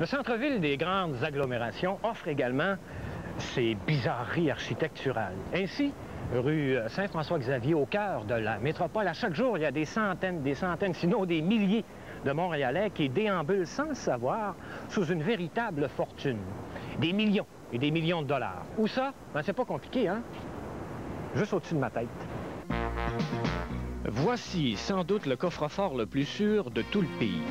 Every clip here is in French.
Le centre-ville des grandes agglomérations offre également ses bizarreries architecturales. Ainsi, rue Saint-François-Xavier, au cœur de la métropole, à chaque jour, il y a des centaines, sinon des milliers de Montréalais qui déambulent sans le savoir sous une véritable fortune. Des millions et des millions de dollars. Où ça? Ben, c'est pas compliqué, hein? Juste au-dessus de ma tête. Voici sans doute le coffre-fort le plus sûr de tout le pays.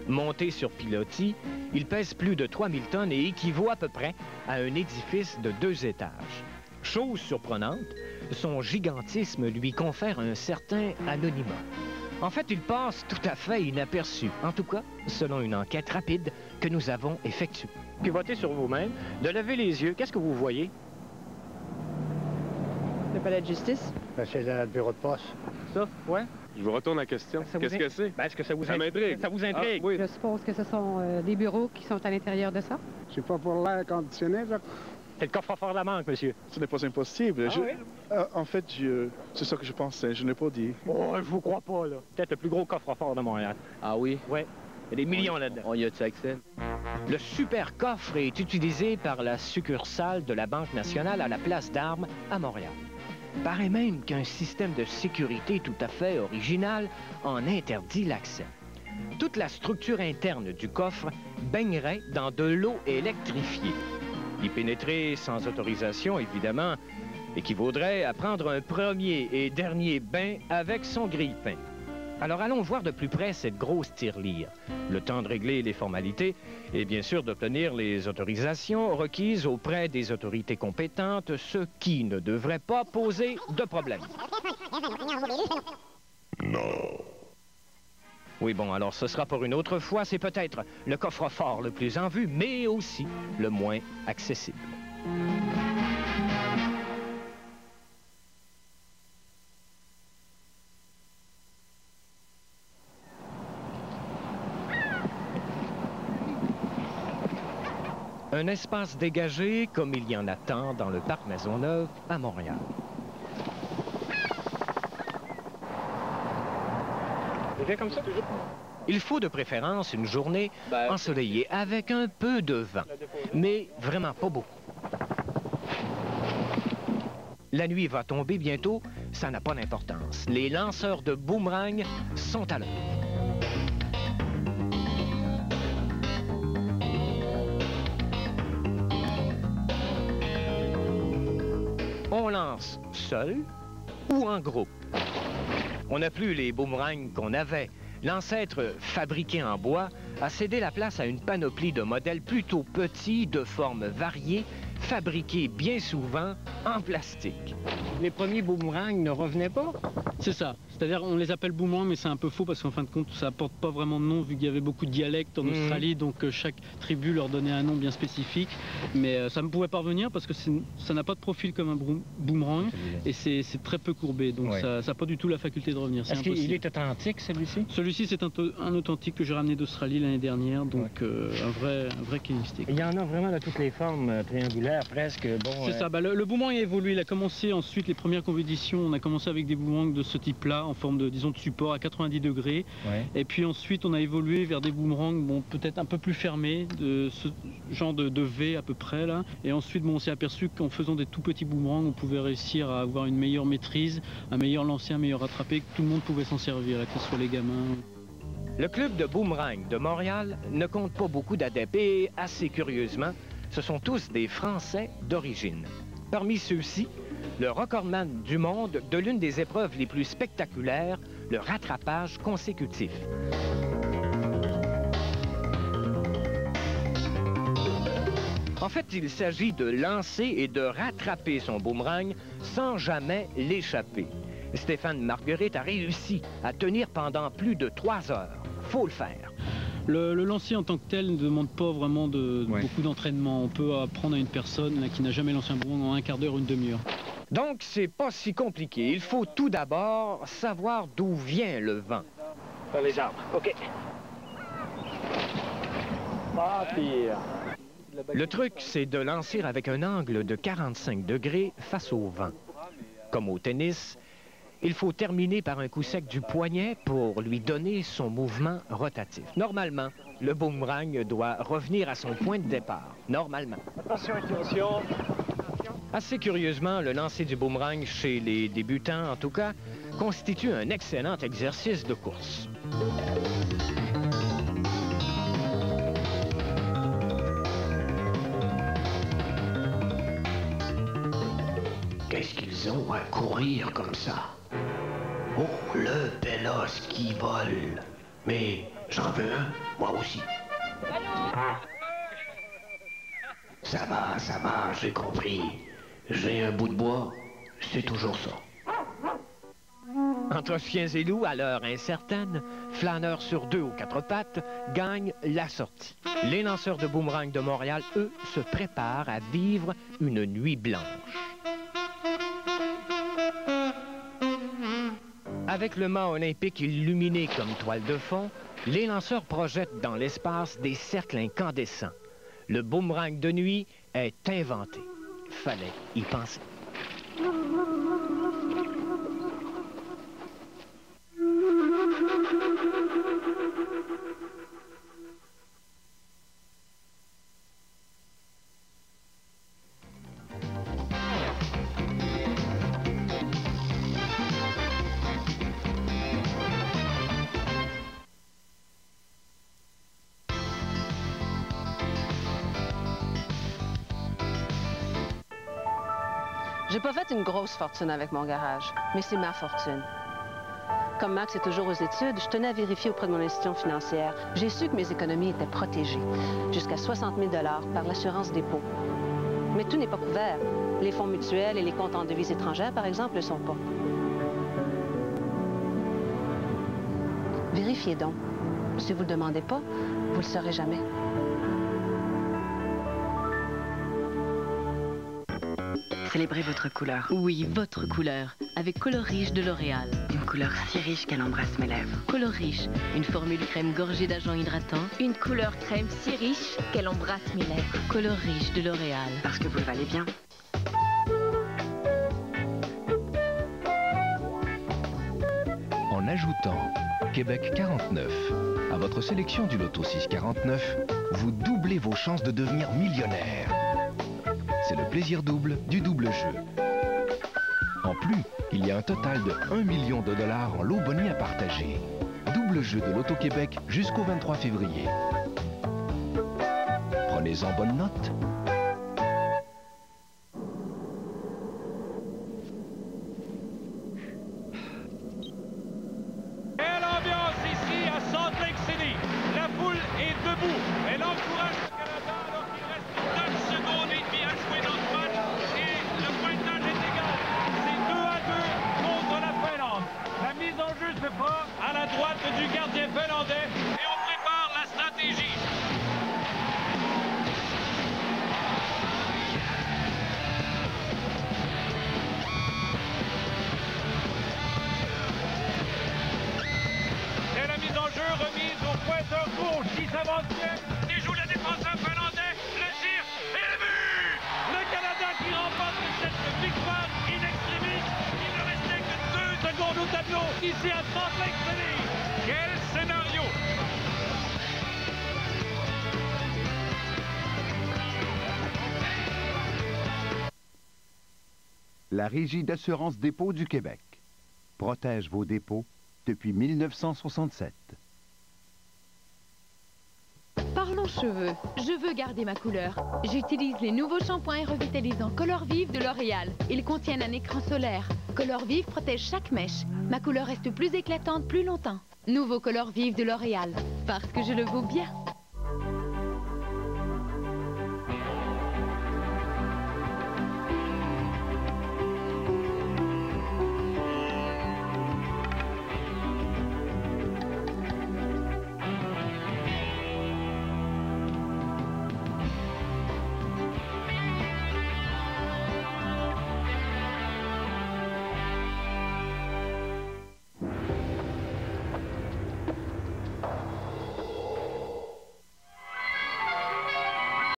Monté sur pilotis, il pèse plus de 3000 tonnes et équivaut à peu près à un édifice de 2 étages. Chose surprenante, son gigantisme lui confère un certain anonymat. En fait, il passe tout à fait inaperçu, en tout cas, selon une enquête rapide que nous avons effectuée. Pivotez sur vous-même, de lever les yeux, qu'est-ce que vous voyez? Le palais de justice? Ben, c'est le bureau de poste. Ça, ouais? Je vous retourne la question. Qu'est-ce que c'est? Ben, est-ce que ça vous m'intrigue. Ça vous intrigue? Ah, oui. Je suppose que ce sont des bureaux qui sont à l'intérieur de ça. C'est pas pour l'air conditionné, ça? C'est le coffre-fort de la banque, monsieur. Ce n'est pas impossible. Ah, oui? En fait, c'est ça que je pensais. Je n'ai pas dit. Oh, je vous crois pas, là. Peut-être le plus gros coffre-fort de Montréal. Ah oui? Ouais. Il y a des millions là-dedans. On y a-tu accès? Le super coffre est utilisé par la succursale de la Banque nationale à la Place d'Armes à Montréal. Paraît même qu'un système de sécurité tout à fait original en interdit l'accès. Toute la structure interne du coffre baignerait dans de l'eau électrifiée. Y pénétrer sans autorisation, évidemment, équivaudrait à prendre un premier et dernier bain avec son grille-pain. Alors allons voir de plus près cette grosse tirelire. Le temps de régler les formalités et bien sûr d'obtenir les autorisations requises auprès des autorités compétentes, ce qui ne devrait pas poser de problème. Non. Oui, bon, alors ce sera pour une autre fois. C'est peut-être le coffre-fort le plus en vue, mais aussi le moins accessible. Un espace dégagé comme il y en a tant dans le parc Maisonneuve à Montréal. C'est comme ça, toujours. Il faut de préférence une journée ensoleillée avec un peu de vent, mais vraiment pas beaucoup. La nuit va tomber bientôt, ça n'a pas d'importance. Les lanceurs de boomerang sont à l'heure. On lance seul ou en groupe. On n'a plus les boomerangs qu'on avait. L'ancêtre fabriqué en bois a cédé la place à une panoplie de modèles plutôt petits, de formes variées, fabriqués bien souvent en plastique. Les premiers boomerangs ne revenaient pas? C'est ça. C'est-à-dire, on les appelle boomerangs, mais c'est un peu faux parce qu'en fin de compte, ça apporte pas vraiment de nom vu qu'il y avait beaucoup de dialectes en Australie, donc chaque tribu leur donnait un nom bien spécifique. Mais ça ne pouvait pas revenir parce que ça n'a pas de profil comme un boomerang et c'est très peu courbé, donc ça n'a pas du tout la faculté de revenir. Est-ce qu'il est authentique, celui-ci? Celui-ci, c'est un authentique que j'ai ramené d'Australie l'année dernière, donc un vrai kénistique. Il y en a vraiment de toutes les formes triangulaires, presque. Bon, c'est ça. Le boomerang a évolué. Il a commencé ensuite les premières compétitions. On a commencé avec des boomerangs de ce type-là, en forme de, disons, de support à 90 degrés. Et puis ensuite, on a évolué vers des boomerangs, bon, peut-être un peu plus fermés, de ce genre de V à peu près là. Et ensuite, bon, on s'est aperçu qu'en faisant des tout petits boomerangs, on pouvait réussir à avoir une meilleure maîtrise, un meilleur lancer, un meilleur rattrapé, que tout le monde pouvait s'en servir, que ce soit les gamins. Le club de boomerang de Montréal ne compte pas beaucoup d'adeptes et, assez curieusement, ce sont tous des Français d'origine. Parmi ceux-ci, le recordman du monde de l'une des épreuves les plus spectaculaires, le rattrapage consécutif. En fait, il s'agit de lancer et de rattraper son boomerang sans jamais l'échapper. Stéphane Marguerite a réussi à tenir pendant plus de 3 heures. Faut le faire. Le lancer en tant que tel ne demande pas vraiment beaucoup d'entraînement. On peut apprendre à une personne là, qui n'a jamais lancé un boomerang en un quart d'heure, une demi-heure. Donc, c'est pas si compliqué. Il faut tout d'abord savoir d'où vient le vent. Par les arbres, OK. Pas pire. Le truc, c'est de lancer avec un angle de 45 degrés face au vent. Comme au tennis, Il faut terminer par un coup sec du poignet pour lui donner son mouvement rotatif. Normalement, le boomerang doit revenir à son point de départ. Normalement. Attention, attention. Assez curieusement, le lancer du boomerang, chez les débutants en tout cas, constitue un excellent exercice de course. Qu'est-ce qu'ils ont à courir comme ça? Oh, le bel os qui vole. Mais j'en veux un, moi aussi. Ça va, j'ai compris. J'ai un bout de bois, c'est toujours ça. Entre chiens et loups, à l'heure incertaine, flâneurs sur 2 ou 4 pattes gagnent la sortie. Les lanceurs de boomerang de Montréal, eux, se préparent à vivre une nuit blanche. Avec le mât olympique illuminé comme toile de fond, les lanceurs projettent dans l'espace des cercles incandescents. Le boomerang de nuit est inventé. Fallait y penser. J'ai pas fait une grosse fortune avec mon garage, mais c'est ma fortune. Comme Max est toujours aux études, je tenais à vérifier auprès de mon institution financière. J'ai su que mes économies étaient protégées, jusqu'à 60 000 $ par l'assurance dépôt. Mais tout n'est pas couvert. Les fonds mutuels et les comptes en devises étrangères, par exemple, ne le sont pas. Vérifiez donc. Si vous ne le demandez pas, vous ne le saurez jamais. Célébrez votre couleur. Oui, votre couleur, avec Color Riche de L'Oréal. Une couleur si riche qu'elle embrasse mes lèvres. Color Riche, une formule crème gorgée d'agents hydratants. Une couleur crème si riche qu'elle embrasse mes lèvres. Color Riche de L'Oréal. Parce que vous le valez bien. En ajoutant Québec 49 à votre sélection du Loto 649, vous doublez vos chances de devenir millionnaire. C'est le plaisir double du double jeu. En plus, il y a un total de 1 million de $ en lot boni à partager. Double jeu de l'Auto-Québec jusqu'au 23 février. Prenez-en bonne note. Quelle ambiance ici à Salt Lake City. La foule est debout. Elle encourage le Canada alors qu'il reste 9 secondes et demie à jouer dans ce match. Et le pointage est égal. C'est 2-2 contre la Finlande. La mise en jeu se fera à la droite du gardien finlandais. Et on prépare la stratégie. C'est la mise en jeu remise au pointeur gauche qui s'avance bien. Et joue le défenseur finlandais. Le tir et le but! Le Canada qui remporte cette victoire in extremis. Il ne restait que 2 secondes au tableau ici à Salt Lake City. Quel scénario! La Régie d'assurance dépôt du Québec protège vos dépôts depuis 1967. Parlons cheveux. Je veux garder ma couleur. J'utilise les nouveaux shampoings et revitalisants Color Vive de L'Oréal. Ils contiennent un écran solaire. Color Vive protège chaque mèche. Ma couleur reste plus éclatante plus longtemps. Nouveau Color Vive de L'Oréal. Parce que je le vaux bien.